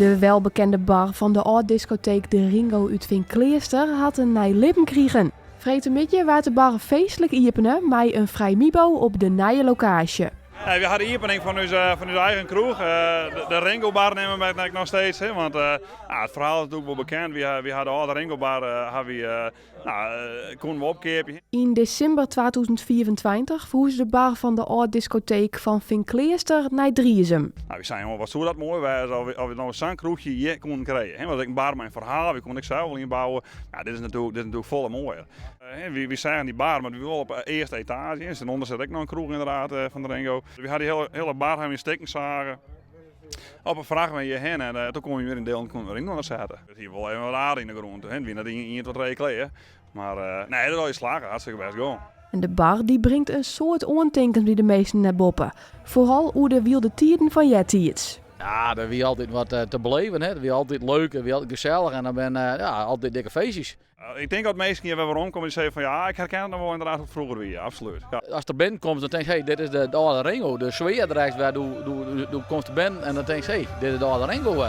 De welbekende bar van de oud-discotheek De Ringo uit Vinkleerster had een nieuw leven gekregen. Vretemidje werd de bar feestelijk iepenen met een vrij mibo op de nieuwe locatie. Ja, we hadden de opening van onze eigen kroeg. De Ringo bar nemen we eigenlijk nog steeds. Hè, want het verhaal is natuurlijk wel bekend. We hadden al de Ringo bar konden we opkepen. In december 2024 verhuisde de bar van de oud-discotheek van Vinkleerster naar Driesem. We zeiden, wat zou dat mooi zijn als we nou zo'n kroegje hier konden krijgen. Hè? Want ik een bar mijn verhaal, we konden ik zelf wel inbouwen. Ja, dit is natuurlijk volle mooi. We zijn die bar, maar we willen op de eerste etage. En onder zit ik nog een kroeg inderdaad van de Ringo. We hadden die hele bar in stikken zagen. Op een vraag ben je heen en toen kom je weer in deel en kon er nog zetten. Het hier wel even wat aardig in de grond. Wie net in tot rekelen. Maar nee, dat is al je slagen, hartstikke best gewoon. En de bar die brengt een soort oortenkens die de meesten naar boppen. Vooral hoe de wilde tierden van jettiets. Ja, er wie altijd wat te beleven, hè. Er wie altijd leuk, er wie altijd gezellig en dan ben altijd dikke feestjes. Ik denk dat meesten hier weer rondkomen en zeggen van ja, ik herken het nog wel inderdaad wat vroeger weer, absoluut. Ja. Als er binnenkomt, dan denk je, hey, dit is de oude Ringo, de sfeer waar du komt er binnen en dan denk je, hey, dit is de oude Ringo.